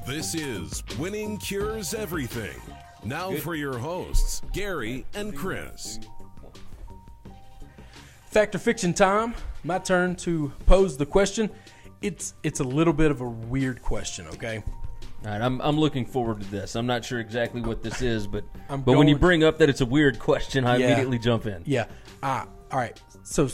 This is Winning Cures Everything. Now for your hosts, Gary and Chris. Fact or fiction time. My turn to pose the question. It's a little bit of a weird question, okay? All right, I'm looking forward to this. I'm not sure exactly what this is, but when you bring up that it's a weird question, I immediately jump in. Yeah. All right. So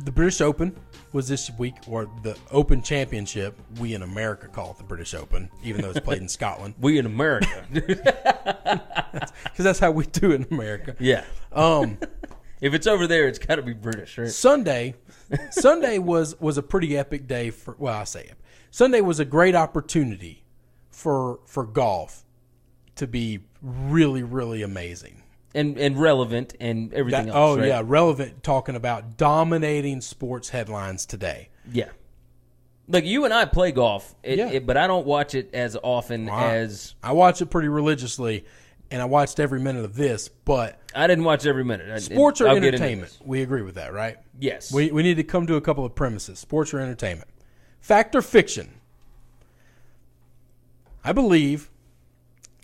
the British Open was this week, or the Open Championship. We in America call it the British Open, even though it's played in Scotland. We in America. Because that's how we do it in America. Yeah. If it's over there, it's got to be British, right? Sunday was a pretty epic day for, well, I say it. Sunday was a great opportunity for golf to be really, really amazing. And relevant and everything else, right? Yeah, relevant, talking about dominating sports headlines today. Yeah. Like, you and I play golf, but I don't watch it as often as... I watch it pretty religiously, and I watched every minute of this, but... I didn't watch every minute. Sports are entertainment. We agree with that, right? Yes. We need to come to a couple of premises. Sports are entertainment. Fact or fiction? I believe,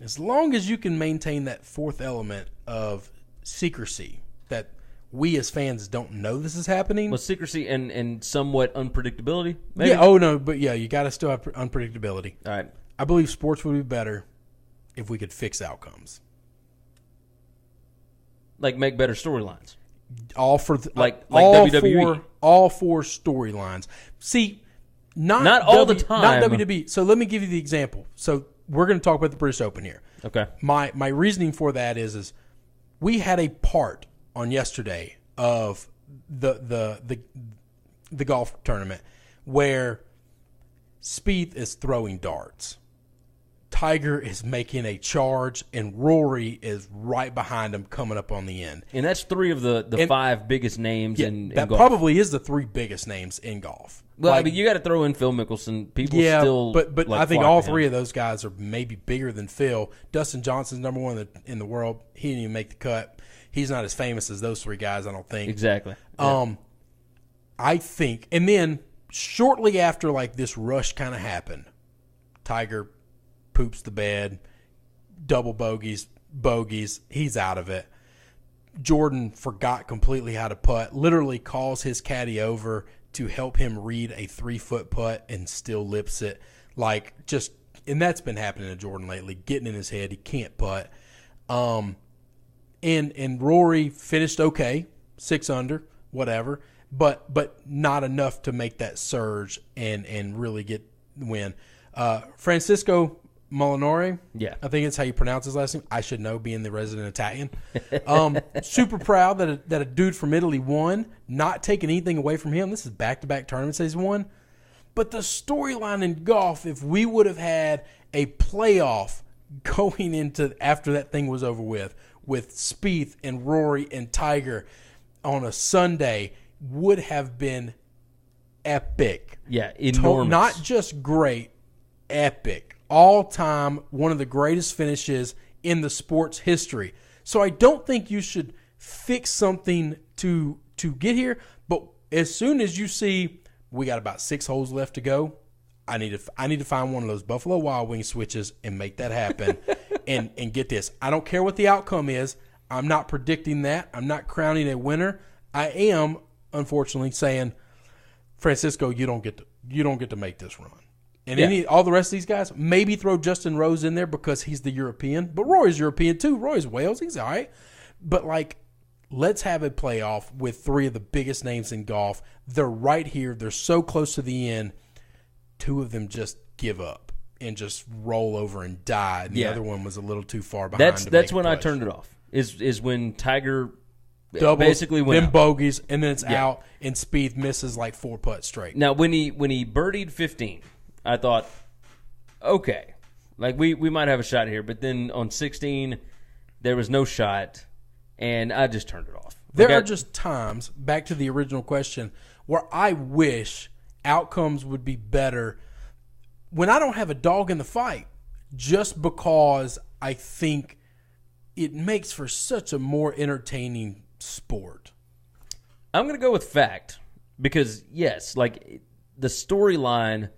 as long as you can maintain that fourth element of secrecy, that we as fans don't know this is happening. Well, secrecy and somewhat unpredictability, maybe? Yeah, you got to still have unpredictability. All right. I believe sports would be better if we could fix outcomes. Like, make better storylines. All for like all WWE. All four storylines. See, not all the time. Not WWE. So let me give you the example. So we're going to talk about the British Open here. Okay. My reasoning for that is we had a part on yesterday of the golf tournament where Spieth is throwing darts. Tiger is making a charge, and Rory is right behind him coming up on the end. And that's three of the five biggest names in golf. That probably is the three biggest names in golf. Well, I mean, you got to throw in Phil Mickelson. People still but like, I think all three of those guys are maybe bigger than Phil. Dustin Johnson's number one in the world. He didn't even make the cut. He's not as famous as those three guys, I don't think. Exactly. Yeah. I think, and then shortly after, like, this rush kind of happened, Tiger poops the bed, double bogeys, he's out of it. Jordan forgot completely how to putt, literally calls his caddy over to help him read a 3-foot putt and still lips it. Like, just, and that's been happening to Jordan lately, getting in his head. He can't putt. And Rory finished okay, 6 under, whatever, but not enough to make that surge and really get the win. Francisco Molinari, I think it's how you pronounce his last name. I should know, being the resident Italian. Super proud that a dude from Italy won, not taking anything away from him. This is back-to-back tournaments that he's won. But the storyline in golf, if we would have had a playoff going into after that thing was over with Spieth and Rory and Tiger on a Sunday, would have been epic. Yeah, enormous. Not just great, epic. All-time, one of the greatest finishes in the sport's history. So I don't think you should fix something to get here, but as soon as you see we got about 6 holes left to go, I need to find one of those Buffalo Wild Wings switches and make that happen and get this. I don't care what the outcome is. I'm not predicting that. I'm not crowning a winner. I am, unfortunately, saying, Francisco, you don't get to make this run. And all the rest of these guys, maybe throw Justin Rose in there because he's the European. But Rory's European too. Rory's Wales. He's all right. But, like, let's have a playoff with 3 of the biggest names in golf. They're right here. They're so close to the end. 2 of them just give up and just roll over and die. And the other one was a little too far behind. That's when I turned it off. Is when Tiger doubles, basically went then bogeys, and then it's out, and Spieth misses like 4 putts straight. Now, when he birdied 15, I thought, okay, like we might have a shot here. But then on 16, there was no shot, and I just turned it off. There are just times, back to the original question, where I wish outcomes would be better when I don't have a dog in the fight, just because I think it makes for such a more entertaining sport. I'm going to go with fact because, yes, like the storyline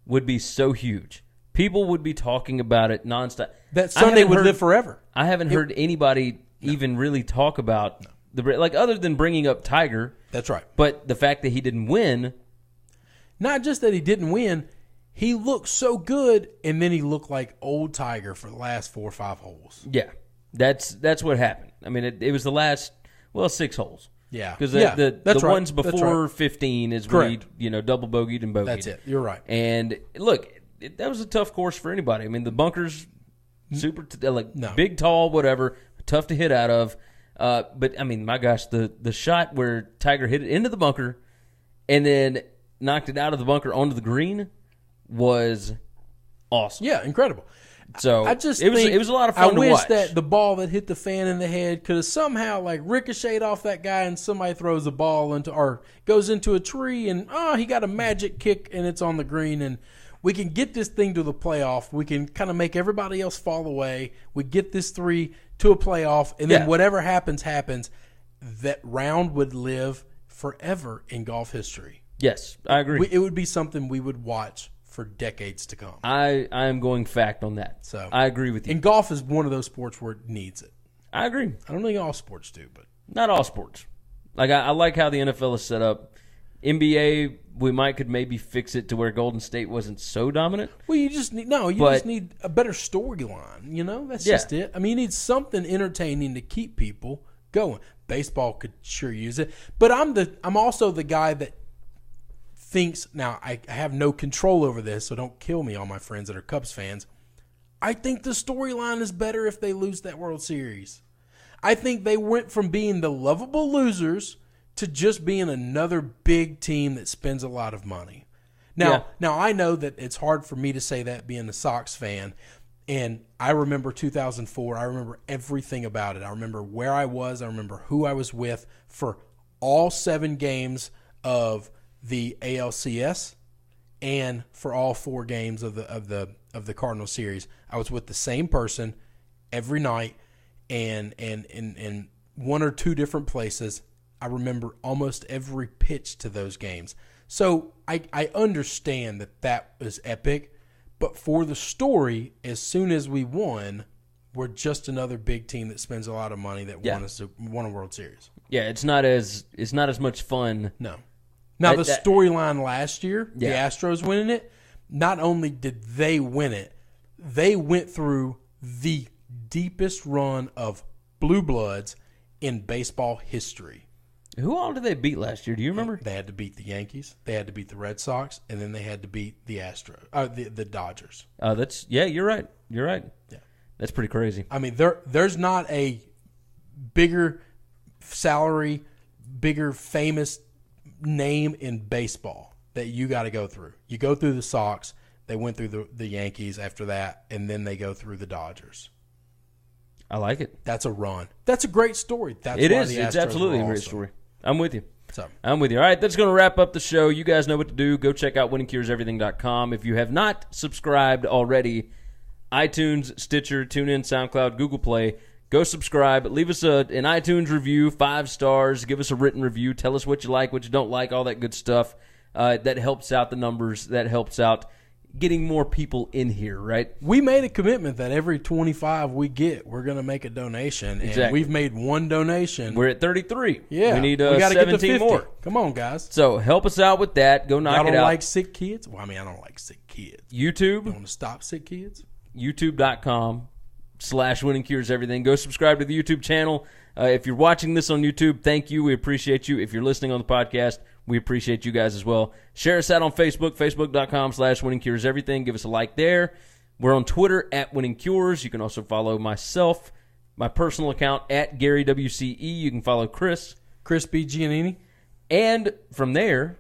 would be so huge. people would be talking about it nonstop. That Sunday would live forever. I haven't heard anybody even really talk about other than bringing up Tiger. That's right. But the fact that he didn't win. Not just that he didn't win, he looked so good, and then he looked like old Tiger for the last 4 or 5 holes. Yeah, that's what happened. I mean, it was the last 6 holes. Yeah, because the ones before 15 is correct. Where he double bogeyed and bogeyed. That's it. You're right. And look, that was a tough course for anybody. I mean, the bunkers super big, tall, whatever, tough to hit out of. But I mean, my gosh, the shot where Tiger hit it into the bunker and then knocked it out of the bunker onto the green was awesome. Yeah, incredible. So I just it was a lot of fun to watch. I wish that the ball that hit the fan in the head could have somehow ricocheted off that guy, and somebody throws a ball into or goes into a tree, and he got a magic kick and it's on the green, and we can get this thing to the playoff. We can kind of make everybody else fall away. We get this 3 to a playoff, and then whatever happens. That round would live forever in golf history. Yes, I agree. It would be something we would watch for decades to come. I am going fact on that. So I agree with you. And golf is one of those sports where it needs it. I agree. I don't think all sports do, but not all sports. I like how the NFL is set up. NBA, could maybe fix it to where Golden State wasn't so dominant. Well, you just need just need a better storyline. That's just it. I mean, you need something entertaining to keep people going. Baseball could sure use it, but I'm also the guy that thinks, now I have no control over this, so don't kill me, all my friends that are Cubs fans. I think the storyline is better if they lose that World Series. I think they went from being the lovable losers to just being another big team that spends a lot of money. Now I know that it's hard for me to say that being a Sox fan, and I remember 2004. I remember everything about it. I remember where I was. I remember who I was with for all 7 games of the ALCS and for all 4 games of the Cardinal series. I was with the same person every night and in 1 or 2 different places. I remember almost every pitch to those games. So I understand that was epic, but for the story, as soon as we won, we're just another big team that spends a lot of money that won a World Series. Yeah, it's not as much fun. No. Now, the storyline last year, the Astros winning it, not only did they win it, they went through the deepest run of blue bloods in baseball history. Who all did they beat last year? Do you remember? They had to beat the Yankees, they had to beat the Red Sox, and then they had to beat the the Dodgers. You're right. You're right. Yeah. That's pretty crazy. I mean, there's not a bigger salary, bigger famous name in baseball that you got to go through. You go through the Sox, they went through the Yankees after that, and then they go through the Dodgers. I like it. That's a run. That's a great story. It's absolutely a great story. I'm with you. I'm with you. All right, that's going to wrap up the show. You guys know what to do. Go check out winningcureseverything.com. If you have not subscribed already, iTunes, Stitcher, TuneIn, SoundCloud, Google Play, go subscribe. Leave us an iTunes review, 5 stars. Give us a written review. Tell us what you like, what you don't like, all that good stuff. That helps out the numbers. That helps out getting more people in here, right? We made a commitment that every 25 we get, we're going to make a donation. Exactly. And we've made 1 donation. We're at 33. Yeah. We need we gotta 17 get to 50. more. Come on, guys. So help us out with that. Go knock it out. I don't like sick kids. Well, I mean, I don't like sick kids. YouTube. You want to stop sick kids? YouTube.com/winningcureseverything. Go subscribe to the YouTube channel. If you're watching this on YouTube, thank you. We appreciate you. If you're listening on the podcast, we appreciate you guys as well. Share us out on Facebook, facebook.com/winningcureseverything. Give us a like there. We're on Twitter @winningcures. You can also follow myself, my personal account @GaryWCE. You can follow Chris B. Giannini. And from there,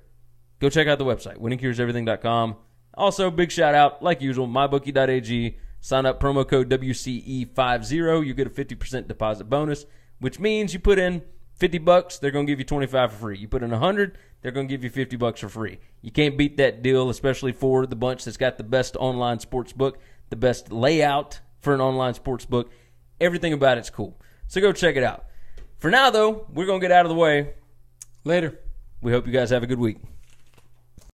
go check out the website, winningcureseverything.com. Also, big shout out, like usual, mybookie.ag. Sign up, promo code WCE50. You get a 50% deposit bonus, which means you put in $50, they're going to give you $25 for free. You put in $100, they're going to give you $50 for free. You can't beat that deal, especially for the bunch that's got the best online sports book, the best layout for an online sports book. Everything about it's cool. So go check it out. For now, though, we're going to get out of the way. Later. We hope you guys have a good week.